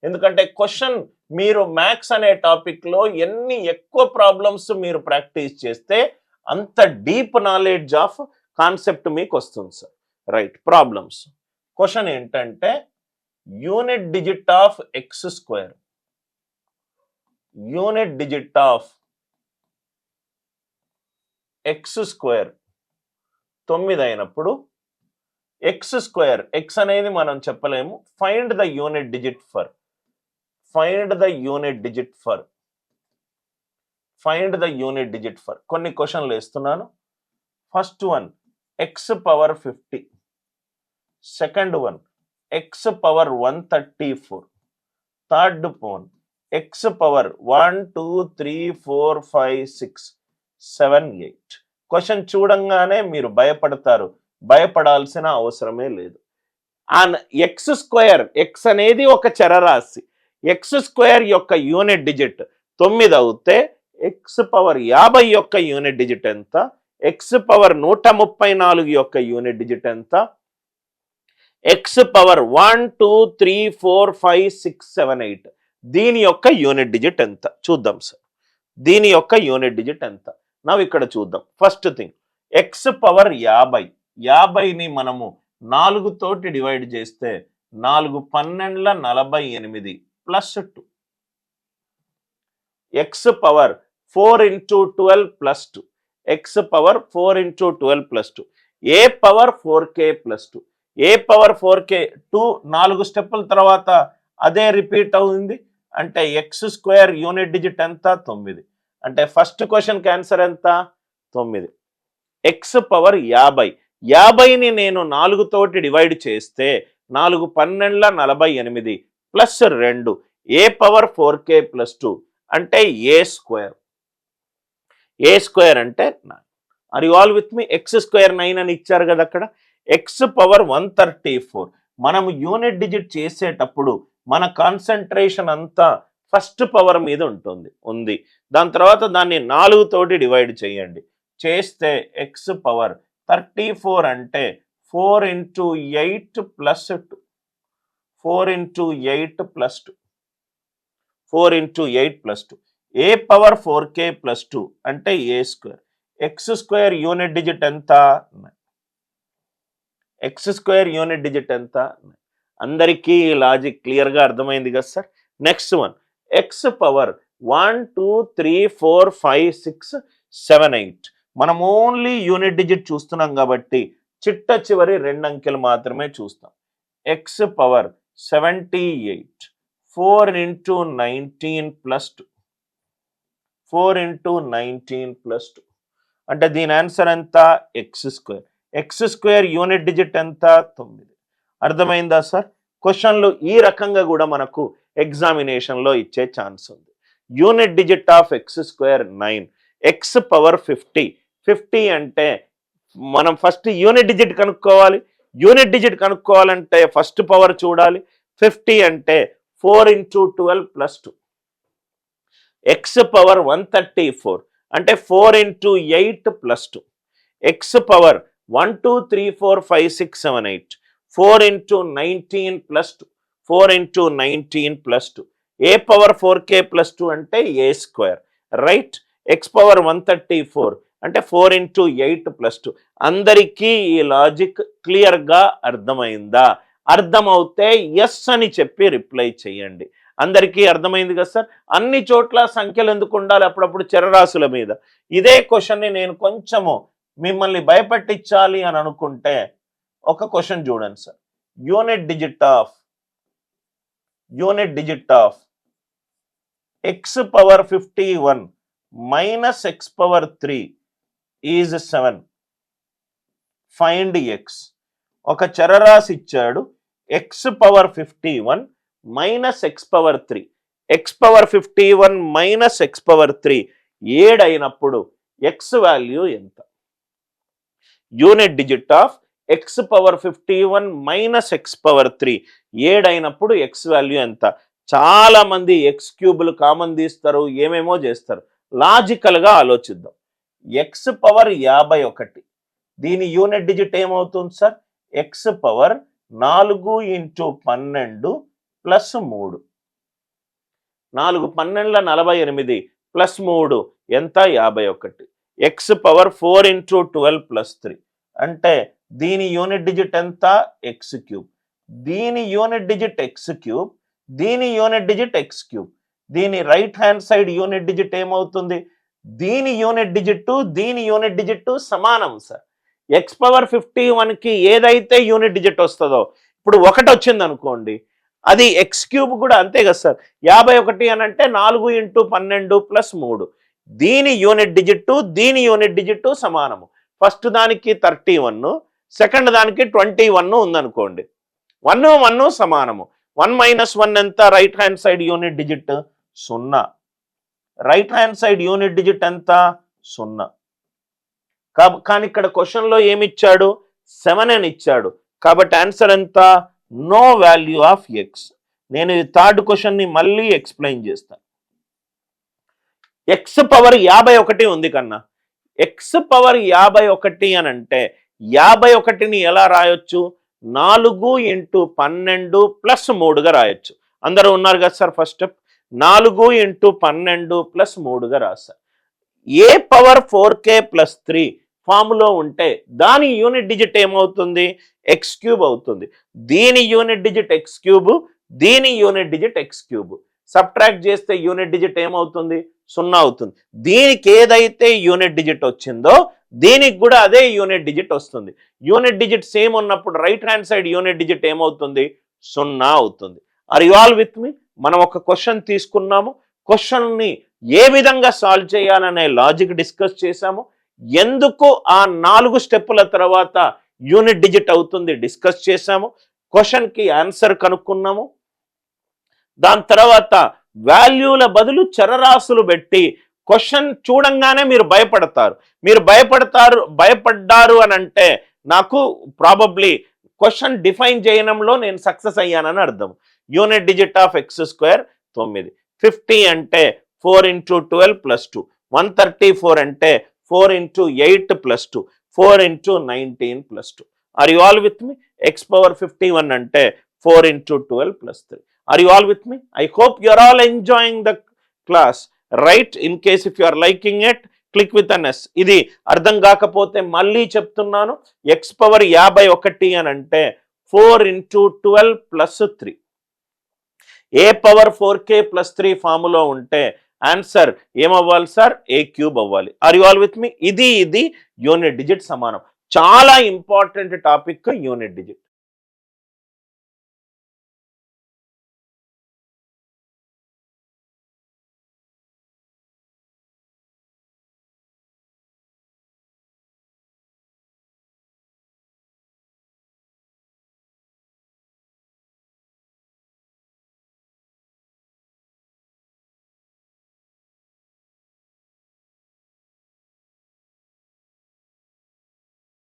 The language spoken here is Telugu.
ఎందుకంటే క్వశ్చన్ మీరు మ్యాథ్స్ అనే టాపిక్లో ఎన్ని ఎక్కువ ప్రాబ్లమ్స్ మీరు ప్రాక్టీస్ చేస్తే అంత డీప్ నాలెడ్జ్ ఆఫ్ కాన్సెప్ట్ మీకు వస్తుంది సార్. Right, problems. క్వశ్చన్ ఏంటంటే unit digit of X square, unit digit of X square 9 అయినప్పుడు ఎక్స్ స్క్వేర్, ఎక్స్ అనేది మనం చెప్పలేము, find the unit digit for, find the unit digit for, find the unit digit for. కొన్ని క్వశ్చన్లు వేస్తున్నాను. First one x power 50, second one x power 134, third one x power 1 2 3 4 5 6 7 8. Question చూడంగానే మీరు భయపడతారు, భయపడాల్సిన అవసరమే లేదు. అండ్ ఎక్స్ స్క్వేర్, ఎక్స్ అనేది ఒక చరరాశి, ఎక్స్ స్క్వేర్ యొక్క యూనిట్ డిజిట్ 9 అవుతే ఎక్స్ పవర్ 50 యొక్క యూనిట్ డిజిట్ ఎంత, ఎక్స్ పవర్ 134 యొక్క యూనిట్ డిజిట్ ఎంత, ఎక్స్ పవర్ 1 2 3 4 5 6 7 8 దీని యొక్క యూనిట్ డిజిట్ ఎంత చూద్దాం సార్. దీని యొక్క యూనిట్ డిజిట్ ఎంత నా ఇక్కడ చూద్దాం. ఫస్ట్ థింగ్ ఎక్స్ పవర్ 50, 50ని మనము 4 తోటి డివైడ్ చేస్తే 4 12 48 plus 2. X power 4 into 12 plus 2, X power 4 into 12 plus 2, a power 4k plus 2, a power 4k 2 4 స్టెప్పుల తర్వాత అదే రిపీట్ అవుతుంది. అంటే ఎక్స్ స్క్వేర్ యూనిట్ డిజిట్ ఎంత 9. అంటే ఫస్ట్ క్వశ్చన్కి ఆన్సర్ ఎంత 9. ఎక్స్ పవర్ 50, 50ని నేను 4 తోటి డివైడ్ చేస్తే 4 12 48 plus 2, a power 4k plus 2 అంటే ఏ స్క్వేర్. ఏ స్క్వేర్ అంటే 9. Are you all with me? X square 9 అని ఇచ్చారు కదా అక్కడ. X power 134. మనం యూనిట్ డిజిట్ చేసేటప్పుడు మన కాన్సన్ట్రేషన్ అంతా ఫస్ట్ పవర్ మీద ఉంది. దాని తర్వాత దాన్ని 4 తోటి డివైడ్ చేయండి, చేస్తే ఎక్స్ పవర్ 34 అంటే 4 into 8 plus 2, 4 into 8 plus 2, 4 into 8 plus 2, a power 4k plus 2 అంటే a square. X square unit digit ఎంత? ఎక్స్ స్క్వేర్ యూనిట్ డిజిట్ ఎంత? అందరికీ లాజిక్ క్లియర్గా అర్థమైంది కదా sir. Next one x power 1 2 3 4 5 6 7 8. మనం ఓన్లీ యూనిట్ డిజిట్ చూస్తున్నాం కాబట్టి చిట్ట చివరి 2 అంకెలు మాత్రమే చూస్తాం. X power 78, 4 into 19 plus 2, 4 into 19 plus 2 అంటే దీని ఆన్సర్ ఎంత? X square. X square unit digit ఎంత? 9. అర్థమైందా సార్? క్వశ్చన్లు ఈ రకంగా కూడా మనకు ఎగ్జామినేషన్లో ఇచ్చే ఛాన్స్ ఉంది. Unit digit of X square 9, X power 50. 50 అంటే మనం ఫస్ట్ యూనిట్ డిజిట్ కనుక్కోవాలి. యూనిట్ డిజిట్ కనుక్కోవాలంటే ఫస్ట్ పవర్ చూడాలి. 50 అంటే 4 into 12 ప్లస్ 2, ఎక్స్ పవర్ 134 అంటే 4 into 8 plus 2, X power 1 2 3 4 5 6 7 8, 4 into 19 plus 2, 4 into 19 plus 2, a power 4k plus 2 అంటే a square. Right, X power 134 అంటే 4 into 8 ప్లస్ 2. అందరికీ ఈ లాజిక్ క్లియర్గా అర్థమైందా? అర్థమవుతే ఎస్ అని చెప్పి రిప్లై చేయండి. అందరికీ అర్థమైంది కదా సార్. అన్ని చోట్ల సంఖ్యలు ఎందుకు ఉండాలి అప్పుడప్పుడు చరరాశుల మీద? ఇదే క్వశ్చన్ని నేను కొంచెము మిమ్మల్ని భయపెట్టించాలి అని అనుకుంటే ఒక క్వశ్చన్ చూడండి sir. Unit digit of X power 51 minus X power 3 is 7. Find X. ఒక చరరాశి ఇచ్చాడు, X power 51 minus X power 3. X power 51 minus X power 3 7 అయినప్పుడు ఎక్స్ వాల్యూ ఎంత? Unit digit of X power 51 minus X power 3 7 అయినప్పుడు ఎక్స్ వాల్యూ ఎంత? చాలా మంది ఎక్స్ క్యూబులు కామన్ తీస్తారు, ఏమేమో చేస్తారు. లాజికల్గా ఆలోచిద్దాం. ఎక్స్ పవర్ 51, దీని యూనిట్ డిజిట్ ఏమవుతుంది sir? X power 4 into 12 plus 3. 4 12 48 plus 3 ఎంత 51. ఎక్స్ పవర్ 4 ఇంటూ 12 ప్లస్ 3 అంటే దీని యూనిట్ డిజిట్ ఎంత ఎక్స్ క్యూబ్, దీని యూనిట్ డిజిట్ ఎక్స్ క్యూబ్, దీని యూనిట్ డిజిట్ ఎక్స్ క్యూబ్. దీని right hand side unit digit ఏమవుతుంది, దీని యూనిట్ డిజిట్ దీని యూనిట్ డిజిట్ సమానం సార్. ఎక్స్ పవర్ 51కి ఏదైతే యూనిట్ డిజిట్ వస్తుందో, ఇప్పుడు 1 వచ్చింది అనుకోండి, అది ఎక్స్ క్యూబ్ కూడా అంతే కదా సార్. 51 అని అంటే 4 ఇంటూ 12 ప్లస్ 3. దీని యూనిట్ డిజిట్ దీని యూనిట్ డిజిట్ సమానము. ఫస్ట్ దానికి 31, సెకండ్ దానికి 21 ఉందనుకోండి. 1 1 సమానము. 1 మైనస్ 1 ఎంత, right hand side unit digit 0. Right hand side unit digit ఎంత 0. కానీ ఇక్కడ క్వశ్చన్లో ఏమి ఇచ్చాడు, 7 అని ఇచ్చాడు. కాబట్టి ఆన్సర్ ఎంత, నో వాల్యూ ఆఫ్ ఎక్స్. నేను ఈ థర్డ్ క్వశ్చన్ని మళ్ళీ ఎక్స్ప్లెయిన్ చేస్తాను. ఎక్స్ పవర్ 51 ఉంది కన్నా, ఎక్స్ పవర్ 51 అని అంటే 51ని ఎలా రాయొచ్చు, 4 ఇంటూ 12 ప్లస్ 3గా రాయొచ్చు. అందరూ ఉన్నారు కదా sir. First step 4 into 12 plus 3గా రాస్తారు. ఏ పవర్ 4k ప్లస్ 3 ఫామ్లో ఉంటే దాని యూనిట్ డిజిట్ ఏమవుతుంది, ఎక్స్ క్యూబ్ అవుతుంది. దీని యూనిట్ డిజిట్ ఎక్స్ క్యూబ్, దీని unit digit x cube. Subtract చేస్తే యూనిట్ డిజిట్ ఏమవుతుంది, 0 అవుతుంది. దీనికి ఏదైతే యూనిట్ డిజిట్ వచ్చిందో దీనికి కూడా అదే యూనిట్ డిజిట్ వస్తుంది. యూనిట్ డిజిట్ సేమ్ ఉన్నప్పుడు right hand side unit digit ఏమవుతుంది, 0 అవుతుంది. ఆర్ యు ఆల్ విత్ మీ? మనం ఒక క్వశ్చన్ తీసుకున్నాము, క్వశ్చన్ని ఏ విధంగా సాల్వ్ చేయాలనే లాజిక్ డిస్కస్ చేశాము. ఎందుకు ఆ 4 స్టెప్పుల తర్వాత యూనిట్ డిజిట్ అవుతుంది డిస్కస్ చేశాము. క్వశ్చన్కి ఆన్సర్ కనుక్కున్నాము. దాని తర్వాత వాల్యూల బదులు చరరాశులు పెట్టి క్వశ్చన్ చూడంగానే మీరు భయపడ్డారు అని అంటే నాకు ప్రాబబ్లీ క్వశ్చన్ డిఫైన్ చేయడంలో నేను సక్సెస్ అయ్యానని అర్థం. Unit digit of X square 9, 50 అంటే 4 ఇంటూ 12 ప్లస్ 2, 134 అంటే 4 into 8 plus 2, 4 into 19 plus 2. Are you all with me? X power 51 అంటే 4 into 12 plus 3. Are you all with me? I hope you are all enjoying the class, right? In case if you are liking it, click with us. ఇది అర్థం కాకపోతే మళ్ళీ చెప్తున్నాను. ఎక్స్ పవర్ 51 అని అంటే 4 ఇంటూ 12 ప్లస్ 3. ఏ పవర్ 4k ప్లస్ 3 ఫాములో ఉంటే ఆన్సర్ ఏమవ్వాలి సార్, ఏ క్యూబ్ అవ్వాలి. ఆర్ యు ఆల్ విత్ మీ? ఇది యూనిట్ డిజిట్ సమానం. చాలా ఇంపార్టెంట్ టాపిక్ యూనిట్ డిజిట్.